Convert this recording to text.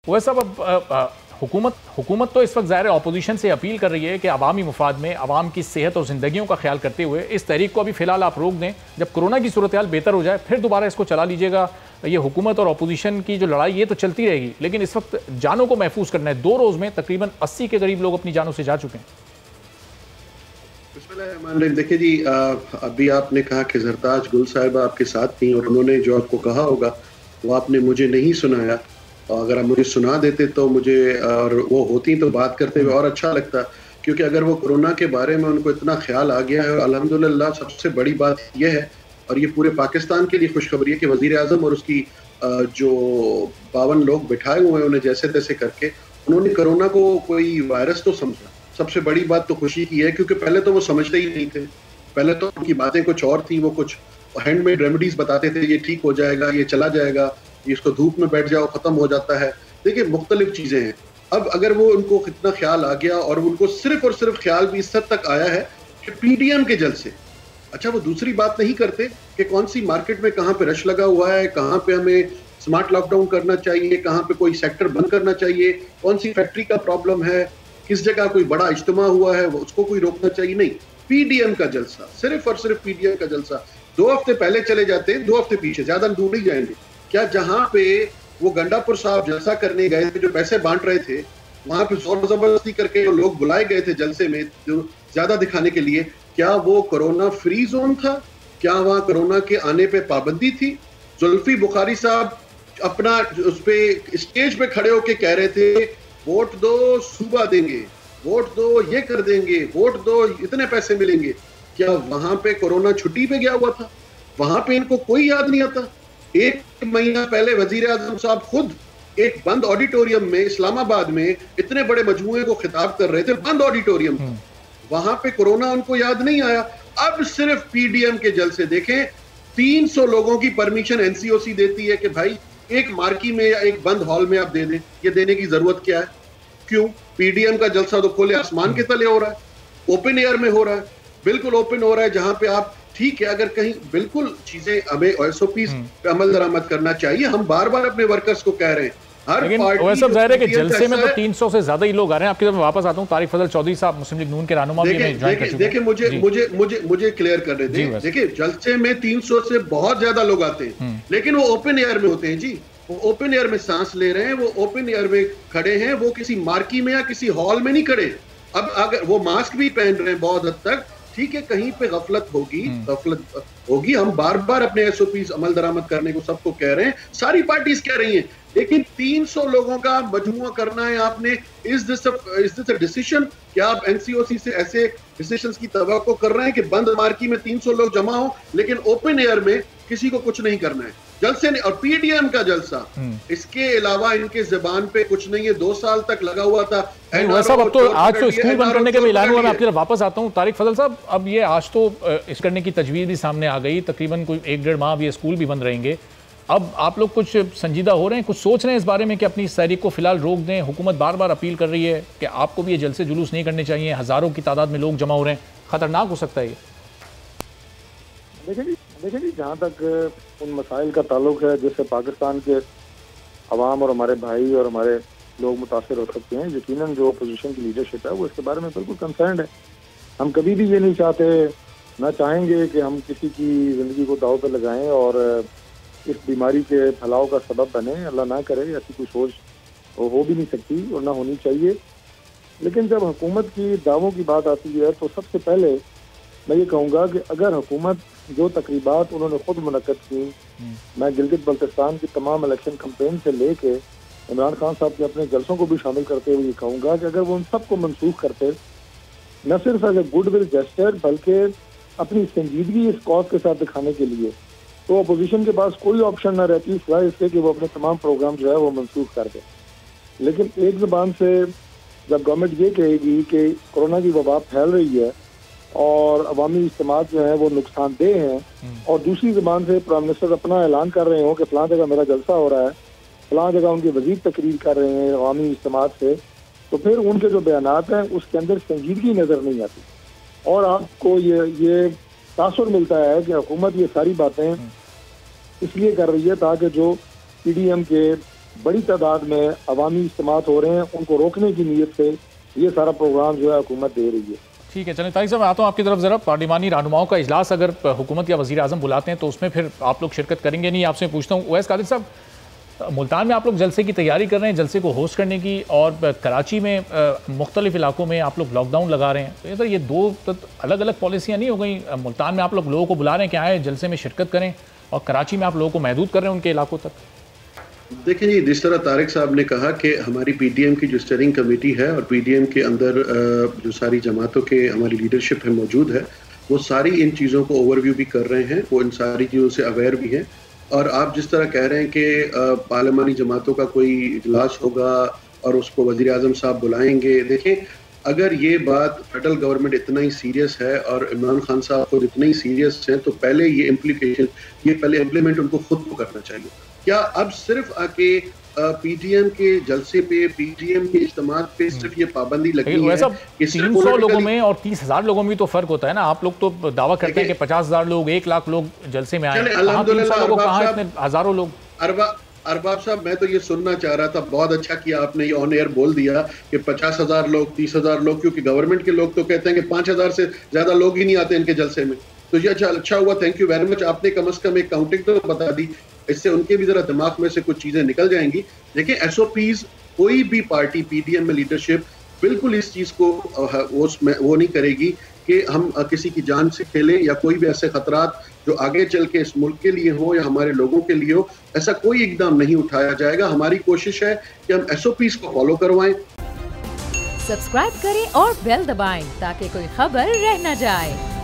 वैसे अब हुकूमत तो इस वक्त ज़ाहिर ऑपोजिशन से अपील कर रही है कि अवामी मुफाद में अवाम की सेहत और ज़िंदगियों का ख्याल करते हुए इस तहरीक को अभी फ़िलहाल आप रोक दें, जब कोरोना की सूरत हाल बेहतर हो जाए फिर दोबारा इसको चला लीजिएगा। ये हुकूमत और अपोजिशन की जो लड़ाई ये तो चलती रहेगी, लेकिन इस वक्त जानों को महफूज करना है। 2 रोज़ में तकरीबन 80 के करीब लोग अपनी जानों से जा चुके हैं। देखिए जी, अभी आपने कहा कि जरताज गुल साहिबा आपके साथ थी और उन्होंने जो आपको कहा होगा वो आपने मुझे नहीं सुनाया। अगर आप मुझे सुना देते तो मुझे और वो होती तो बात करते हुए और अच्छा लगता, क्योंकि अगर वो कोरोना के बारे में उनको इतना ख्याल आ गया है, और अल्हम्दुलिल्लाह सबसे बड़ी बात यह है और ये पूरे पाकिस्तान के लिए खुशखबरी है कि वजीर आजम और उसकी जो 52 लोग बिठाए हुए हैं उन्हें जैसे तैसे करके उन्होंने कोरोना को कोई वायरस तो समझा। सबसे बड़ी बात तो खुशी की है, क्योंकि पहले तो वो समझते ही नहीं थे। पहले तो उनकी बातें कुछ और थी, वो कुछ हैंडमेड रेमेडीज बताते थे, ये ठीक हो जाएगा, ये चला जाएगा, ये इसको धूप में बैठ जाओ खत्म हो जाता है। देखिए मुख्तलिफ चीजें हैं। अब अगर वो उनको इतना ख्याल आ गया और उनको सिर्फ और सिर्फ ख्याल भी इस हद तक आया है कि पीडीएम के जलसे, अच्छा वो दूसरी बात नहीं करते कि कौन सी मार्केट में कहाँ पे रश लगा हुआ है, कहाँ पे हमें स्मार्ट लॉकडाउन करना चाहिए, कहाँ पे कोई सेक्टर बंद करना चाहिए, कौन सी फैक्ट्री का प्रॉब्लम है, किस जगह कोई बड़ा इज्तिमा हुआ है उसको कोई रोकना चाहिए। नहीं, पीडीएम का जलसा, सिर्फ और सिर्फ पीडीएम का जलसा। 2 हफ्ते पहले चले जाते हैं, 2 हफ्ते पीछे, ज्यादा दूर नहीं जाएंगे। क्या जहां पे वो गंडापुर साहब जलसा करने गए थे, जो पैसे बांट रहे थे, वहां पे जोर जबरदस्ती करके जो लोग बुलाए गए थे जलसे में जो ज्यादा दिखाने के लिए, क्या वो कोरोना फ्री जोन था? क्या वहां कोरोना के आने पे पाबंदी थी? जुल्फी बुखारी साहब अपना उस पे स्टेज पे खड़े होके कह रहे थे वोट दो सूबा देंगे, वोट दो ये कर देंगे, वोट दो इतने पैसे मिलेंगे। क्या वहां पे कोरोना छुट्टी पे गया हुआ था? वहां पे इनको कोई याद नहीं आता। 1 महीना पहले वजीर आजम साहब खुद एक बंद ऑडिटोरियम में इस्लामाबाद में इतने बड़े मजमूए को खिताब कर रहे थे, बंद ऑडिटोरियम, वहां पे कोरोना उनको याद नहीं आया। अब सिर्फ पीडीएम के जलसे देखें, 300 लोगों की परमिशन एनसीओसी देती है कि भाई एक मार्की में या एक बंद हॉल में आप दे दें। ये देने की जरूरत क्या है? क्यों? पीडीएम का जलसा तो खुले आसमान के तले हो रहा है, ओपन एयर में हो रहा है, बिल्कुल ओपन हो रहा है, जहां पे आप ठीक है अगर कहीं बिल्कुल चीजें हमें एसओपीज पे अमल दरामद करना चाहिए। हम बार बार अपने वर्कर्स को कह रहे हैं, लेकिन वैसे ज़ाहिर है कि जलसे में तो 300 से ज्यादा ही लोग आ रहे हैं। आपकी तरफ मैं वापस आता हूं। तारिक फजल चौधरी साहब मुस्लिम लीग नून के रहनुमा भी ज्वाइन कर चुके हैं। देखिए मुझे क्लियर कर रहे थे। देखिए जलसे में 300 से बहुत ज्यादा लोग आते हैं, लेकिन वो ओपन एयर में होते हैं जी। वो ओपन एयर में सांस ले रहे हैं, वो ओपन एयर में खड़े हैं, वो किसी मार्की में या किसी हॉल में नहीं खड़े। अब अगर वो मास्क भी पहन रहे हैं बहुत हद तक, ठीक है कहीं पे गफलत होगी। हम बार बार अपने एसओपीज अमल दरामद करने को सबको कह रहे हैं, सारी पार्टीज कह रही हैं, लेकिन 300 लोगों का मजमुआ करना है आपने। Is this a decision? क्या आप एनसीओसी से ऐसे डिसीजंस की तवक्को कर रहे हैं कि बंद मार्की में 300 लोग जमा हो, लेकिन ओपन एयर में किसी को कुछ नहीं करना है? जलसे ने और पीडीएम का जलसा, इसके अलावा इनके जुबान पे कुछ नहीं है। 2 साल तक लगा हुआ था। अब तो आज तो स्कूल बंद करने का भी ऐलान हुआ। मैं आपकी तरफ वापस आता हूं तारिक फजल साहब। अब ये आज तो इस करने की तजवीज़ भी सामने आ गई, तकरीबन कोई 1-1.5 माह अब ये स्कूल भी बंद रहेंगे। अब आप लोग कुछ संजीदा हो रहे हैं, कुछ सोच रहे हैं इस बारे में कि अपनी इस तहरीक को फिलहाल रोक दें? हुकूमत बार बार अपील कर रही है कि आपको भी ये जलसे जुलूस नहीं करने चाहिए, हज़ारों की तादाद में लोग जमा हो रहे हैं, खतरनाक हो सकता है ये। देखिए जी, जहाँ तक उन मसाइल का ताल्लुक है जिससे पाकिस्तान के अवाम और हमारे भाई और हमारे लोग मुतासर हो सकते हैं, यकीनन जो अपोजिशन की लीडरशिप है वो इसके बारे में बिल्कुल कंसर्न है। हम कभी भी ये नहीं चाहते, ना चाहेंगे कि हम किसी की ज़िंदगी को दाव पे लगाएं और इस बीमारी के फैलाव का सबब बने। अल्लाह ना करे, ऐसी कोई सोच हो भी नहीं सकती और ना होनी चाहिए। लेकिन जब हुकूमत की दावों की बात आती है तो सबसे पहले मैं ये कहूँगा कि अगर हुकूमत जो तकरीबात उन्होंने खुद मुनक्कद की, मैं गिलगित बल्तिस्तान की तमाम इलेक्शन कैंपेन से लेके इमरान खान साहब के अपने जलसों को भी शामिल करते हुए ये कहूँगा कि अगर वो उन सबको मनसूख करते, न सिर्फ एज ए गुडविल जेस्चर बल्कि अपनी संजीदगी इस कॉज के साथ दिखाने के लिए, तो अपोजिशन के पास कोई ऑप्शन ना रहती सिवाय इसके कि वो अपने तमाम प्रोग्राम जो है वो मनसूख कर दे। लेकिन एक ज़बान से जब गवर्नमेंट ये कहेगी कि कोरोना की वबा फैल रही है और अवामी इज्तिमात जो है वो नुकसानदेह हैं, और दूसरी ज़बान से प्राइम मिनिस्टर अपना ऐलान कर रहे हो कि फ़लाँ जगह मेरा जलसा हो रहा है, फ़लाँ जगह उनके वज़ीर तकरीर कर रहे हैं अवामी इज्तिमात से, तो फिर उनके जो बयानात हैं उसके अंदर संजीदगी नज़र नहीं आती और आपको ये तासुर मिलता है कि हुकूमत ये सारी बातें इसलिए कर रही है ताकि जो पीडीएम के बड़ी तादाद में अवामी इज्तिमात हो रहे हैं, उनको रोकने की नीयत से ये सारा प्रोग्राम जो है हुकूमत दे रही है। ठीक है, चलें तारिक साहब, आता हूँ आपकी तरफ। ज़रा पार्लिमानी रहनुमाओं का इजलास अगर हुकूमत या वज़ीर आज़म बुलाते हैं तो उसमें फिर आप लोग शिरकत करेंगे नहीं? आपसे पूछता हूँ उवैस कादिर साहब, मुल्तान में आप लोग जलसे की तैयारी कर रहे हैं, जलसे को होस्ट करने की, और कराची में मुख्तलिफ इलाकों में आप लोग लॉकडाउन लगा रहे हैं, तो ये दो अलग अलग पॉलिसियाँ नहीं हो गई? मुल्तान में आप लोग लोगों को बुला रहे हैं कि आए जलसे में शिरकत करें, और कराची में आप लोगों को महदूद कर रहे हैं उनके इलाकों तक। देखिए जी, जिस तरह तारिक साहब ने कहा कि हमारी पीडीएम की जो स्टीयरिंग कमेटी है और पीडीएम के अंदर जो सारी जमातों के हमारी लीडरशिप है मौजूद है, वो सारी इन चीज़ों को ओवरव्यू भी कर रहे हैं, वो इन सारी चीज़ों से अवेयर भी हैं। और आप जिस तरह कह रहे हैं कि पार्लिमानी जमातों का कोई इजलास होगा और उसको वज़ीर आज़म साहब बुलाएंगे, देखें अगर ये बात फेडरल गवर्नमेंट इतना ही सीरियस है और इमरान खान साहब खुद इतने ही सीरियस हैं, तो पहले ये पहले इम्प्लीमेंट उनको खुद को करना चाहिए। क्या अब सिर्फ आके पीटीएम के जलसे पे, पीटीएम के इज्तिमात पे सिर्फ ये पाबंदी लगी है? 300 लोगों में और 30,000 लोगों में तो फर्क होता है ना। आप लोग तो दावा करते हैं कि 50,000 लोग, 1 लाख लोग जलसे में आए, हजारों लोग। अरबाब साहब, मैं तो ये सुनना चाह रहा था, बहुत अच्छा किया आपने ये ऑन एयर बोल दिया कि 50,000 लोग, 30,000 लोग, क्योंकि गवर्नमेंट के लोग तो कहते हैं कि 5,000 से ज्यादा लोग ही नहीं आते इनके जलसे में। तो ये अच्छा हुआ, थैंक यू वेरी मच, आपने कम से कम एक काउंटिंग तो बता दी, इससे उनके भी जरा दिमाग में से कुछ चीजें निकल जाएंगी। देखिए एसओपीज, कोई भी पार्टी पीडीएम में लीडरशिप बिल्कुल इस चीज को वो नहीं करेगी कि हम किसी की जान से खेलें या कोई भी ऐसे खतरात जो आगे चल के इस मुल्क के लिए हो या हमारे लोगों के लिए हो, ऐसा कोई इकदाम नहीं उठाया जाएगा। हमारी कोशिश है कि हम एसओपीज को फॉलो करवाएं। सब्सक्राइब करें और बेल दबाएं ताकि कोई खबर रह न जाए।